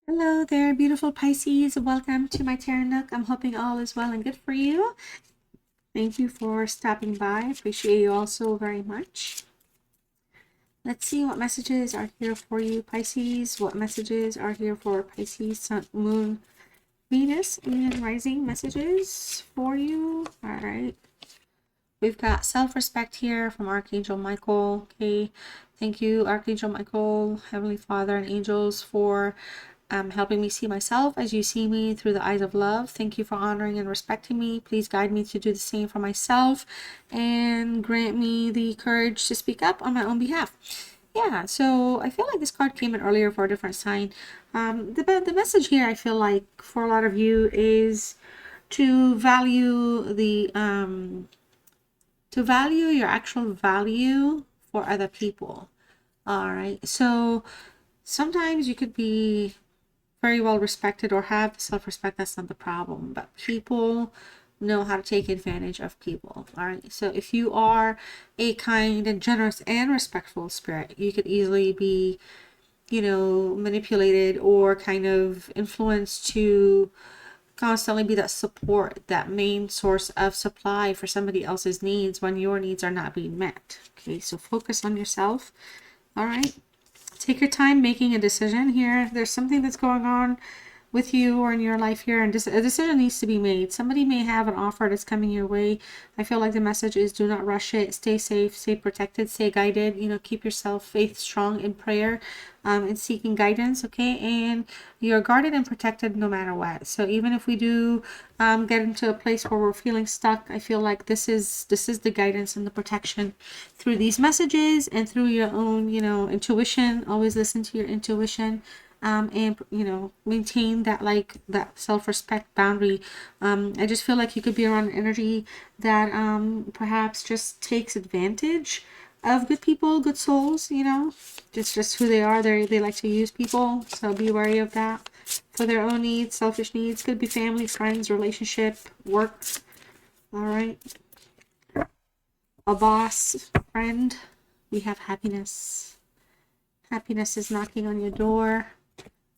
Hello there, beautiful Pisces. Welcome to my Tarot Nook. I'm hoping all is well and good for you. Thank you for stopping by. I appreciate you all so very much. Let's see what messages are here for you, Pisces. What messages are here for Pisces, Sun, Moon, Venus, and Rising messages for you. All right. We've got self-respect here from Archangel Michael. Okay. Thank you, Archangel Michael, Heavenly Father, and angels for helping me see myself as you see me through the eyes of love. Thank you for honoring and respecting me. Please guide me to do the same for myself and grant me the courage to speak up on my own behalf. Yeah, so I feel like this card came in earlier for a different sign. The message here, I feel like, for a lot of you is to value your actual value for other people. All right, so sometimes you could be very well respected or have self-respect. That's not the problem, but people know how to take advantage of people. All right, so if you are a kind and generous and respectful spirit, you could easily be, manipulated or kind of influenced to constantly be that support, that main source of supply for somebody else's needs when your needs are not being met. Okay, so focus on yourself. All right, take your time making a decision here. If there's something that's going on with you or in your life here, and a decision needs to be made. Somebody may have an offer that's coming your way. I feel like the message is do not rush it. Stay safe, stay protected, stay guided. Keep yourself faith strong in prayer and seeking guidance, okay? And you're guarded and protected no matter what. So even if we do get into a place where we're feeling stuck, I feel like this is the guidance and the protection through these messages and through your own, intuition. Always listen to your intuition. And maintain that self-respect boundary. I just feel like you could be around energy that perhaps just takes advantage of good people, good souls. It's just who they are. They like to use people, so be wary of that for their own needs, selfish needs. Could be family, friends, relationship, work. All right, a boss, friend. We have happiness. Happiness is knocking on your door.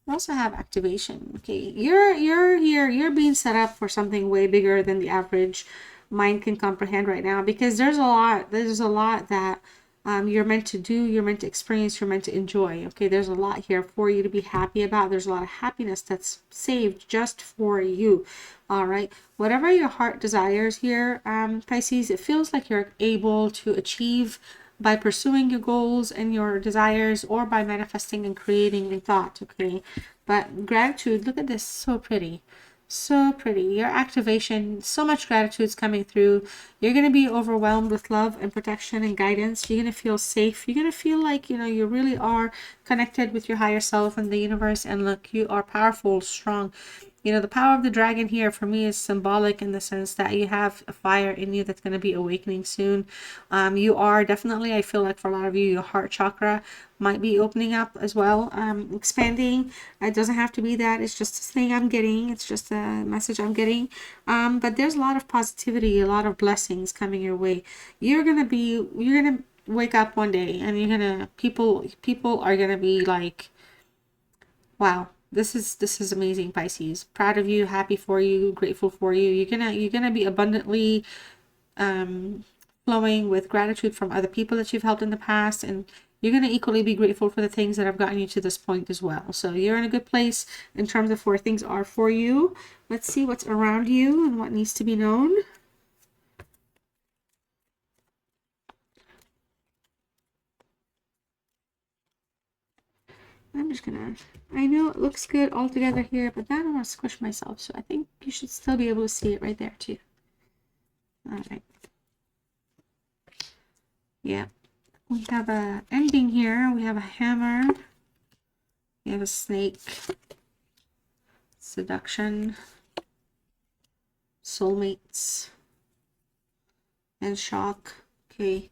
We also have activation. Okay, you're here. You're being set up for something way bigger than the average mind can comprehend right now, because there's a lot. There's a lot that you're meant to do. You're meant to experience. You're meant to enjoy. Okay, there's a lot here for you to be happy about. There's a lot of happiness that's saved just for you. All right, whatever your heart desires here, Pisces, it feels like you're able to achieve by pursuing your goals and your desires, or by manifesting and creating in thought. Okay, but gratitude, look at this, so pretty, so pretty. Your activation, so much gratitude is coming through. You're going to be overwhelmed with love and protection and guidance. You're going to feel safe. You're going to feel like you really are connected with your higher self and the universe. And look, you are powerful, strong. The power of the dragon here for me is symbolic in the sense that you have a fire in you that's going to be awakening soon. You are definitely, I feel like for a lot of you, your heart chakra might be opening up as well, expanding. It doesn't have to be that. It's just a thing I'm getting. It's just a message I'm getting. But there's a lot of positivity, a lot of blessings coming your way. You're going to wake up one day and people are going to be like, wow, this is amazing, Pisces. Proud of you, happy for you, grateful for you. You're gonna be abundantly flowing with gratitude from other people that you've helped in the past, and you're gonna equally be grateful for the things that have gotten you to this point as well. So you're in a good place in terms of where things are for you. Let's see what's around you and what needs to be known. I'm just gonna, I know it looks good all together here, but then I want to squish myself, so I think you should still be able to see it right there too. All right. Yeah. We have a ending here. We have a hammer. We have a snake. Seduction. Soulmates. And shock. Okay.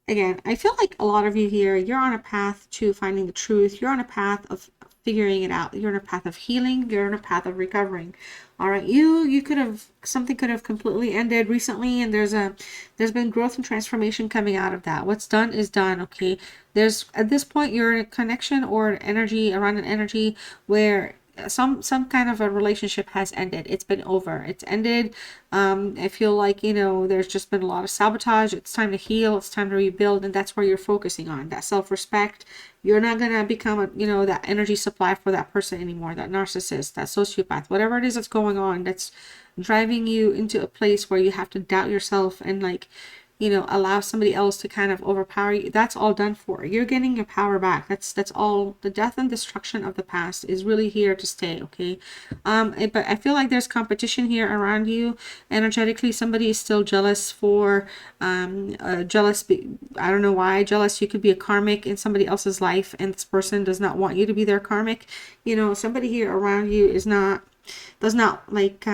again, I feel like a lot of you here, you're on a path to finding the truth. You're on a path of figuring it out. You're on a path of healing. You're on a path of recovering. All right, you could have, something could have completely ended recently, and there's been growth and transformation coming out of that. What's done is done. Okay, there's, at this point, you're in a connection or an energy, around an energy where some kind of a relationship has ended. It's been over. It's ended. I feel like, there's just been a lot of sabotage. It's time to heal. It's time to rebuild, and that's where you're focusing on that self-respect. You're not gonna become that energy supply for that person anymore. That narcissist, that sociopath, whatever it is that's going on, that's driving you into a place where you have to doubt yourself and, like, allow somebody else to kind of overpower you. That's all done for. You're getting your power back. That's all. The death and destruction of the past is really here to stay. Okay. But I feel like there's competition here around you energetically. Somebody is still jealous for, jealous. I don't know why jealous. You could be a karmic in somebody else's life, and this person does not want you to be their karmic. Somebody here around you does not like,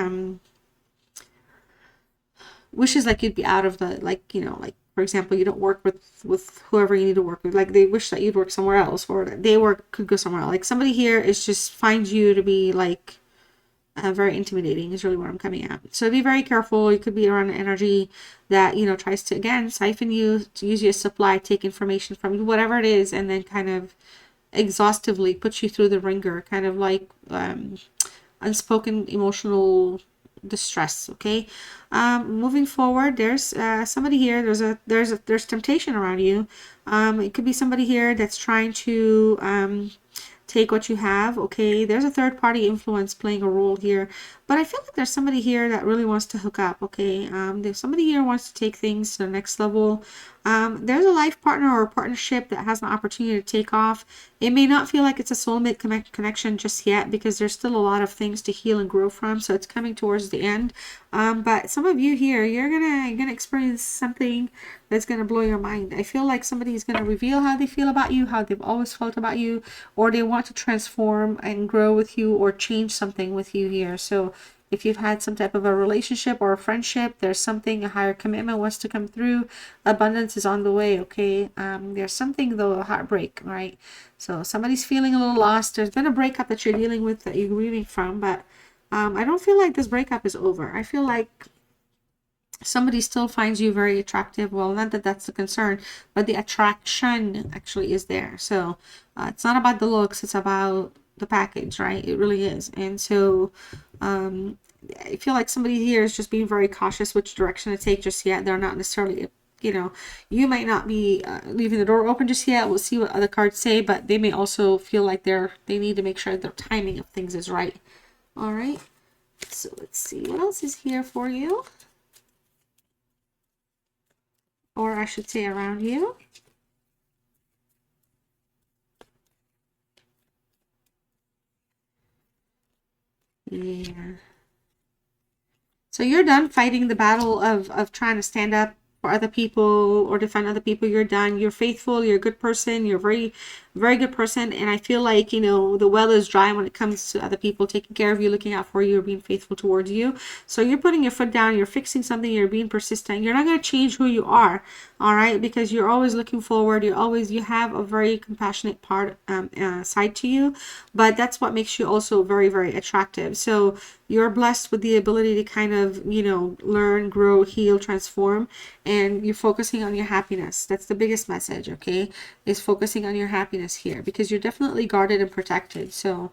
wishes like you'd be out of the, like, like, for example, you don't work with whoever you need to work with. Like, they wish that you'd work somewhere else, or they could go somewhere else. Like, somebody here is just finds you to be like, very intimidating is really what I'm coming at. So be very careful. You could be around an energy that, tries to, again, siphon you, to use you as supply, take information from you, whatever it is, and then kind of exhaustively put you through the ringer, kind of like, unspoken emotional distress. Okay. Moving forward, there's somebody here. There's temptation around you. It could be somebody here that's trying to take what you have. Okay, there's a third party influence playing a role here, but I feel like there's somebody here that really wants to hook up. Okay, there's somebody here who wants to take things to the next level. There's a life partner or a partnership that has an opportunity to take off. It may not feel like it's a soulmate connection just yet, because there's still a lot of things to heal and grow from, so it's coming towards the end. But some of you here, you're gonna experience something that's gonna blow your mind. I feel like somebody is gonna reveal how they feel about you, how they've always felt about you, or they want to transform and grow with you or change something with you here. So if you've had some type of a relationship or a friendship, there's something, a higher commitment wants to come through. Abundance is on the way. Okay. There's something, though, a heartbreak, right? So somebody's feeling a little lost. There's been a breakup that you're dealing with, that you're grieving from, but I don't feel like this breakup is over. I feel like somebody still finds you very attractive. Well, not that that's the concern, but the attraction actually is there. So it's not about the looks, it's about the package, right? It really is. And so I feel like somebody here is just being very cautious which direction to take just yet. They're not necessarily, you might not be leaving the door open just yet. We'll see what other cards say, but they may also feel like they need to make sure their timing of things is right. All right. So let's see what else is here for you. Or I should say around you. Yeah. So you're done fighting the battle of trying to stand up for other people or defend other people. You're done. You're faithful. You're a good person. You're a very, very good person. And I feel like, the well is dry when it comes to other people taking care of you, looking out for you, or being faithful towards you. So you're putting your foot down. You're fixing something. You're being persistent. You're not going to change who you are. All right. Because you're always looking forward. You have a very compassionate side to you, but that's what makes you also very, very attractive. So you're blessed with the ability to kind of, learn, grow, heal, transform, and you're focusing on your happiness. That's the biggest message, okay? Is focusing on your happiness here, because you're definitely guarded and protected. So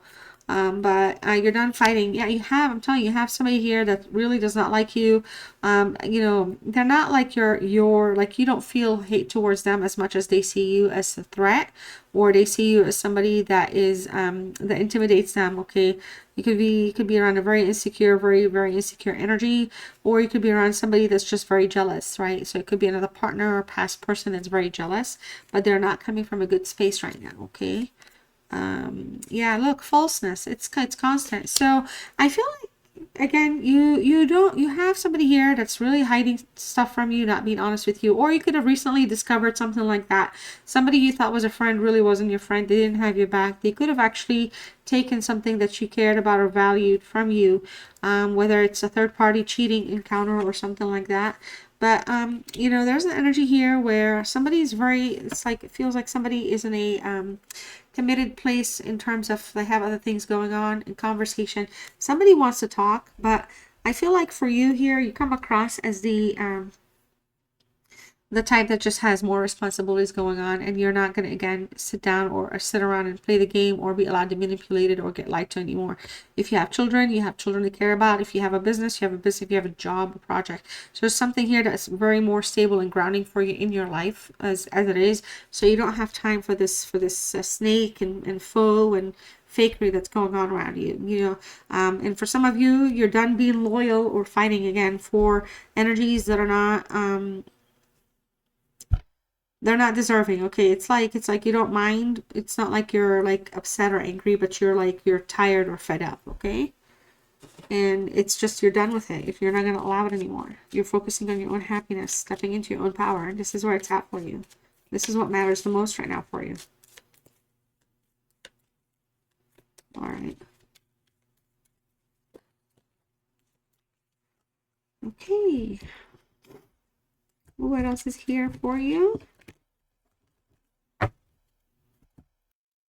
but you're done fighting. Yeah, I'm telling you, you have somebody here that really does not like you. They're not like your like, you don't feel hate towards them as much as they see you as a threat, or they see you as somebody that is that intimidates them. Okay, you could be around a very insecure, very, very insecure energy, or you could be around somebody that's just very jealous, right? So it could be another partner or past person that's very jealous, but they're not coming from a good space right now. Okay. Yeah, look, falseness, it's constant. So I feel like, again, you have somebody here that's really hiding stuff from you, not being honest with you, or you could have recently discovered something like that. Somebody you thought was a friend really wasn't your friend. They didn't have your back. They could have actually taken something that you cared about or valued from you, whether it's a third party cheating encounter or something like that. But you know, there's an energy here where somebody's very, it's like it feels like somebody is in a committed place in terms of they have other things going on in conversation. Somebody wants to talk, but I feel like for you here, you come across as the type that just has more responsibilities going on, and you're not going to again sit down or sit around and play the game or be allowed to be manipulated or get lied to anymore. If you have children, you have children to care about. If you have a business, you have a business. If you have a job, a project, so there's something here that's very more stable and grounding for you in your life as it is, so you don't have time for this snake and foe and fakery that's going on around you, you know. And for some of you, you're done being loyal or fighting again for energies that are not they're not deserving. Okay, it's like you don't mind. It's not like you're like upset or angry, but you're like you're tired or fed up. Okay, and it's just you're done with it. If you're not going to allow it anymore, you're focusing on your own happiness, stepping into your own power. And this is where it's at for you. This is what matters the most right now for you. All right. Okay. What else is here for you?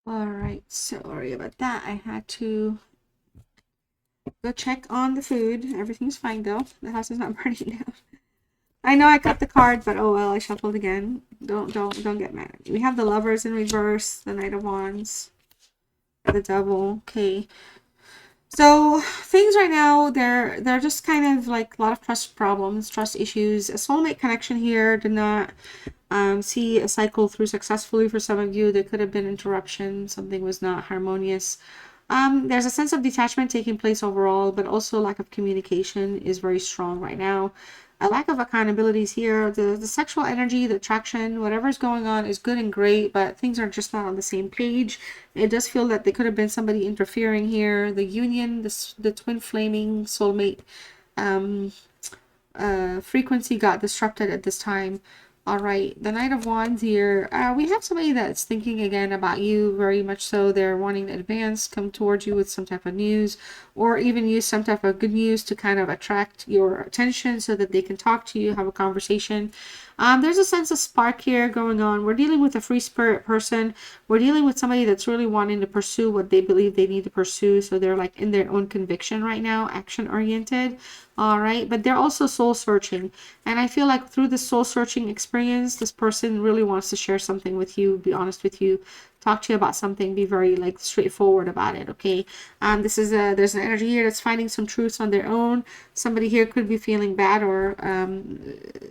All right, sorry about that. I had to go check on the food. Everything's fine though. The house is not burning down. I know I cut the card, but oh well, I shuffled again. Don't get mad at me. We have the Lovers in reverse, the Knight of Wands, the Devil. Okay. So things right now, they're just kind of like a lot of trust problems, trust issues. A soulmate connection here did not see a cycle through successfully for some of you. There could have been interruption. Something was not harmonious. There's a sense of detachment taking place overall, but also lack of communication is very strong right now. A lack of accountabilities here. The sexual energy, the attraction, whatever's going on is good and great, but things are just not on the same page. It does feel that there could have been somebody interfering here. The union, the twin flaming soulmate frequency got disrupted at this time. All right, the Knight of Wands here. We have somebody that's thinking again about you, very much so. They're wanting to advance, come towards you with some type of news, or even use some type of good news to kind of attract your attention so that they can talk to you, have a conversation. There's a sense of spark here going on. We're dealing with a free spirit person. We're dealing with somebody that's really wanting to pursue what they believe they need to pursue. So they're like in their own conviction right now, action oriented. All right, but they're also soul searching, and I feel like through this soul searching experience, this person really wants to share something with you, be honest with you, talk to you about something, be very like straightforward about it. Okay, there's an energy here that's finding some truths on their own. Somebody here could be feeling bad or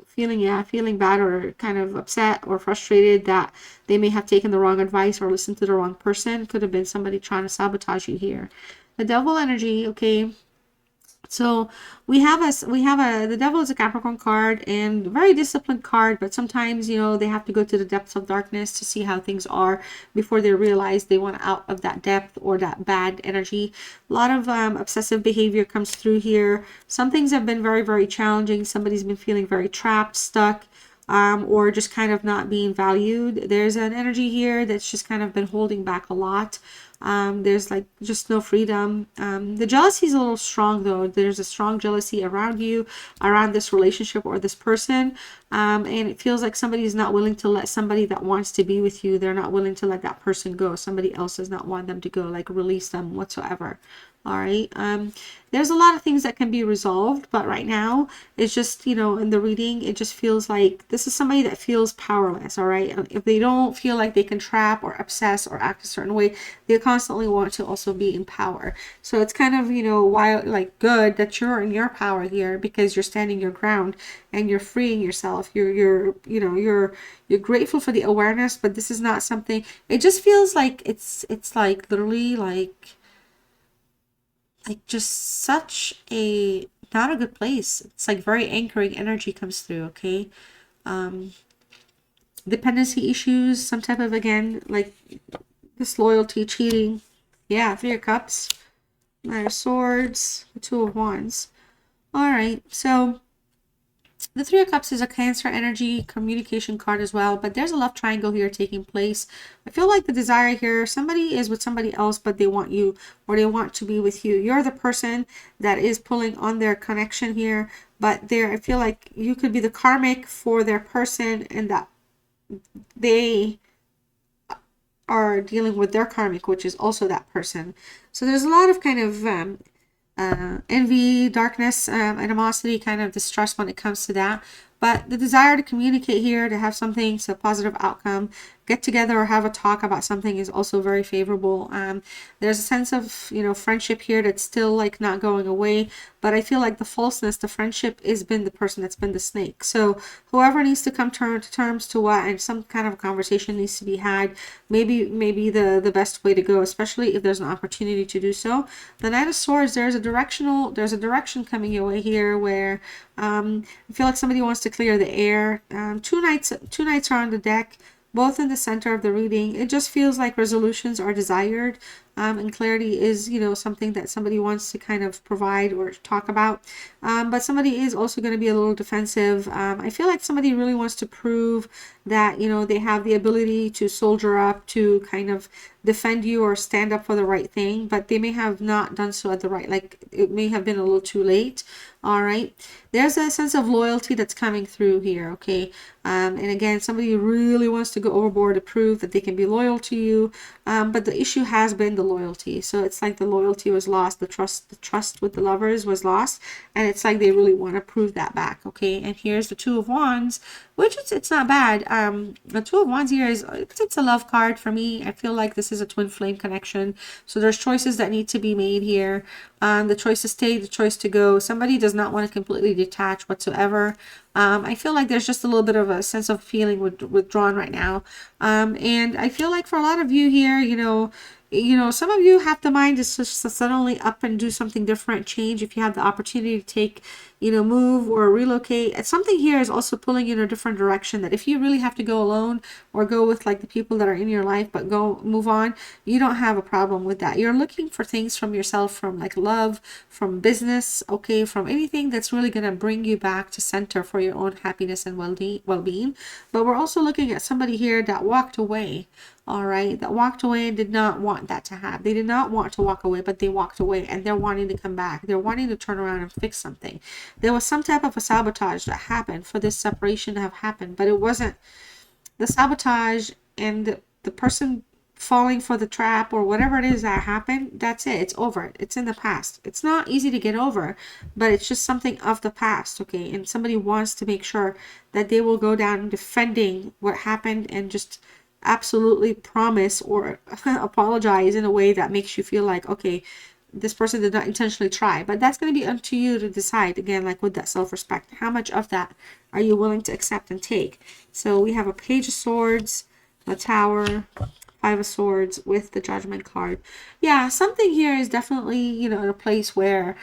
feeling bad or kind of upset or frustrated that they may have taken the wrong advice or listened to the wrong person. Could have been somebody trying to sabotage you here. The Devil energy. Okay, so the Devil is a Capricorn card and very disciplined card, but sometimes, you know, they have to go to the depths of darkness to see how things are before they realize they want out of that depth or that bad energy. A lot of obsessive behavior comes through here. Some things have been very, very challenging. Somebody's been feeling very trapped, stuck, or just kind of not being valued. There's an energy here that's just kind of been holding back a lot. There's like just no freedom. The jealousy is a little strong though. There's a strong jealousy around you, around this relationship or this person. And it feels like somebody is not willing to let somebody that wants to be with you, they're not willing to let that person go. Somebody else does not want them to go, like release them whatsoever. All right. There's a lot of things that can be resolved, but right now it's just, you know, in the reading, it just feels like this is somebody that feels powerless. All right. If they don't feel like they can trap or obsess or act a certain way, they constantly want to also be in power. So it's kind of, you know, why like good that you're in your power here because you're standing your ground and you're freeing yourself. You're grateful for the awareness, but this is not something, it just feels like it's like literally like just such a not a good place. It's like very anchoring energy comes through. Okay, dependency issues, some type of, again, like disloyalty, cheating. Yeah, 3 of Cups, Knight of Swords, the 2 of Wands. All right, so the 3 of Cups is a Cancer energy communication card as well, but there's a love triangle here taking place. I feel like the desire here, somebody is with somebody else, but they want you or they want to be with you. You're the person that is pulling on their connection here, but there, I feel like you could be the karmic for their person, and that they are dealing with their karmic, which is also that person. So there's a lot of kind of envy, darkness, animosity, kind of distrust when it comes to that. But the desire to communicate here, to have something, so positive outcome, get together or have a talk about something is also very favorable. There's a sense of, you know, friendship here that's still like not going away, but I feel like the falseness, the friendship has been the person that's been the snake. So whoever needs to come to terms to what, and some kind of conversation needs to be had, maybe the best way to go, especially if there's an opportunity to do so. The Knight of Swords, there's a direction coming your way here where I feel like somebody wants to clear the air. Two knights are on the deck, both in the center of the reading. It just feels like resolutions are desired, and clarity is, you know, something that somebody wants to kind of provide or talk about. But somebody is also going to be a little defensive. I feel like somebody really wants to prove that, you know, they have the ability to soldier up, to kind of defend you or stand up for the right thing, but they may have not done so at the right, like it may have been a little too late. All right, there's a sense of loyalty that's coming through here. Okay, and again, somebody really wants to go overboard to prove that they can be loyal to you, but the issue has been the loyalty. So it's like the loyalty was lost, the trust with the lovers was lost, and it's like they really want to prove that back. Okay, and here's the Two of Wands, which it's not bad. The Two of Wands here is, it's a love card for me. I feel like this is a twin flame connection, so there's choices that need to be made here. The choice to stay, the choice to go. Somebody does not want to completely detach whatsoever. I feel like there's just a little bit of a sense of feeling withdrawn right now. And I feel like for a lot of you here, you know, some of you have the mind to just suddenly up and do something different, change. If you have the opportunity to take, you know, move or relocate, something here is also pulling you in a different direction, that if you really have to go alone or go with like the people that are in your life, but go move on, you don't have a problem with that. You're looking for things from yourself, from like love, from business, okay, from anything that's really going to bring you back to center for your own happiness and well-being. But we're also looking at somebody here that walked away. All right, that walked away and did not want that to happen. They did not want to walk away, but they walked away, and they're wanting to come back. They're wanting to turn around and fix something. There was some type of a sabotage that happened for this separation to have happened, but it wasn't the sabotage and the person falling for the trap or whatever it is that happened. That's it. It's over. It's in the past. It's not easy to get over, but it's just something of the past. Okay, and somebody wants to make sure that they will go down defending what happened and just absolutely promise or apologize in a way that makes you feel like, okay, this person did not intentionally try. But that's going to be up to you to decide, again, like with that self-respect, how much of that are you willing to accept and take. So we have a Page of Swords, a Tower, Five of Swords with the Judgment card. Yeah, something here is definitely, you know, in a place where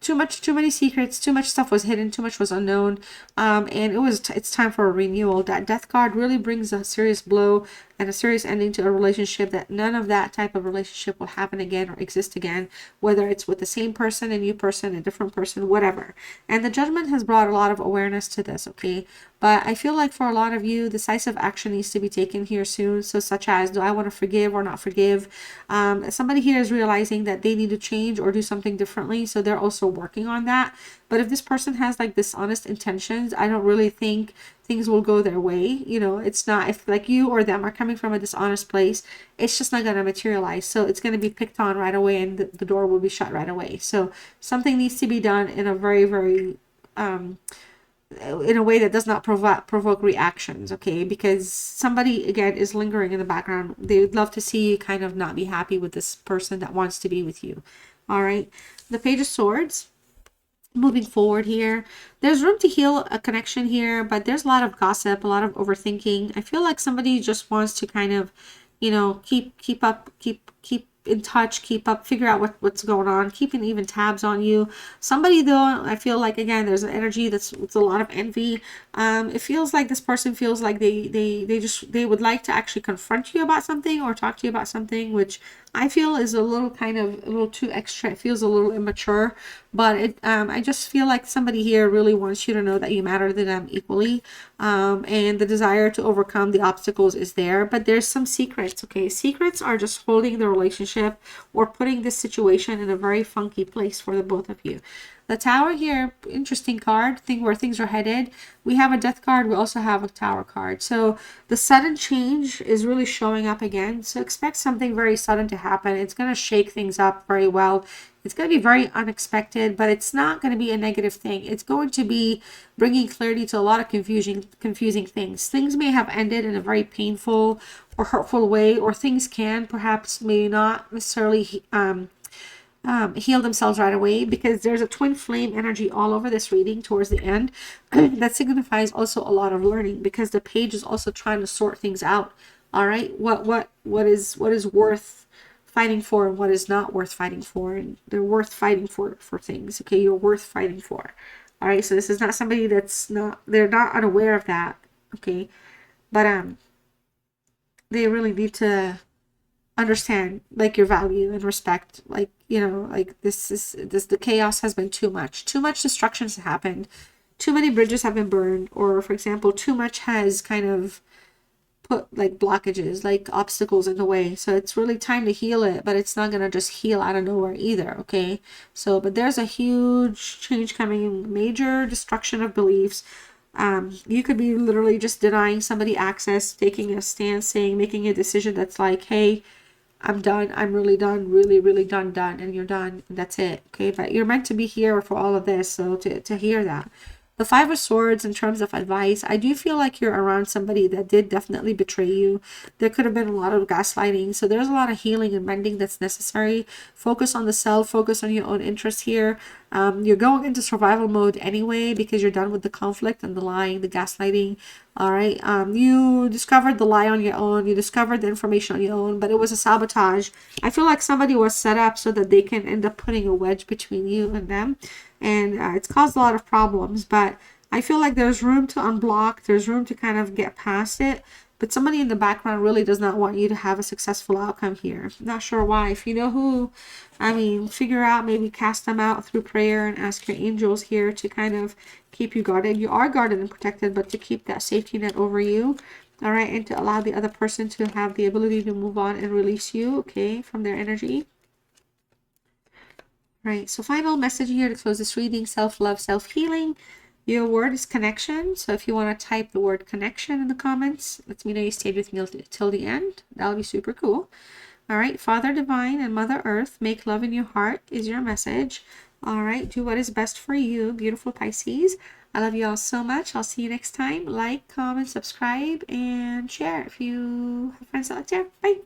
too many secrets, too much stuff was hidden, too much was unknown, and it's time for a renewal. That Death card really brings a serious blow and a serious ending to a relationship, that none of that type of relationship will happen again or exist again, whether it's with the same person, a new person, a different person, whatever. And the Judgment has brought a lot of awareness to this, okay? But I feel like for a lot of you, decisive action needs to be taken here soon. So such as, do I want to forgive or not forgive? Somebody here is realizing that they need to change or do something differently, so they're also working on that. But if this person has like dishonest intentions, I don't really think things will go their way. You know, it's not, if like you or them are coming from a dishonest place, it's just not going to materialize. So it's going to be picked on right away, and the door will be shut right away. So something needs to be done in a very, very in a way that does not provoke reactions, okay? Because somebody, again, is lingering in the background. They would love to see you kind of not be happy with this person that wants to be with you. All right, the Page of Swords. Moving forward here, there's room to heal a connection here, but there's a lot of gossip, a lot of overthinking. I feel like somebody just wants to kind of, you know, keep in touch, keep up, figure out what's going on, keeping even tabs on you. Somebody though, I feel like, again, there's an energy it's a lot of envy. It feels like this person feels like they would like to actually confront you about something or talk to you about something, which I feel is a little too extra. It feels a little immature, but I just feel like somebody here really wants you to know that you matter to them equally, and the desire to overcome the obstacles is there. But there's some secrets, okay? Secrets are just holding the relationship or putting this situation in a very funky place for the both of you. The Tower here, interesting card, thing where things are headed. We have a Death card. We also have a Tower card. So the sudden change is really showing up again. So expect something very sudden to happen. It's going to shake things up very well. It's going to be very unexpected, but it's not going to be a negative thing. It's going to be bringing clarity to a lot of confusing things. Things may have ended in a very painful or hurtful way, or things can perhaps may not necessarily heal themselves right away, because there's a twin flame energy all over this reading towards the end. That signifies also a lot of learning, because the page is also trying to sort things out. All right, what is worth fighting for and what is not worth fighting for, and they're worth fighting for things. Okay, you're worth fighting for. All right, so this is not somebody they're not unaware of that. Okay, but they really need to understand like your value and respect, like, you know, like the chaos has been too much destruction has happened, too many bridges have been burned, or for example too much has kind of put like blockages, like obstacles in the way. So it's really time to heal it, but it's not going to just heal out of nowhere either. Okay, so but there's a huge change coming, major destruction of beliefs. You could be literally just denying somebody access, taking a stance, saying, making a decision that's like, hey, I'm done. I'm really done. Really done. And you're done. And that's it. Okay. But you're meant to be here for all of this. So to hear that. The Five of Swords, in terms of advice, I do feel like you're around somebody that did definitely betray you. There could have been a lot of gaslighting. So there's a lot of healing and mending that's necessary. Focus on the self. Focus on your own interests here. You're going into survival mode anyway, because you're done with the conflict and the lying, the gaslighting. All right. You discovered the lie on your own. You discovered the information on your own, but it was a sabotage. I feel like somebody was set up so that they can end up putting a wedge between you and them. And it's caused a lot of problems, but I feel like there's room to unblock. There's room to kind of get past it. But somebody in the background really does not want you to have a successful outcome here. Not sure why. If you know who, I mean, figure out, maybe cast them out through prayer and ask your angels here to kind of keep you guarded. You are guarded and protected, but to keep that safety net over you. All right. And to allow the other person to have the ability to move on and release you, okay, from their energy. Right, so final message here to close this reading: self-love, self-healing. Your word is connection. So if you want to type the word connection in the comments, let me know you stayed with me till the end. That'll be super cool. All right, Father Divine and Mother Earth, make love in your heart is your message. All right, do what is best for you, beautiful Pisces. I love you all so much. I'll see you next time. Like, comment, subscribe, and share if you have friends out there. Bye.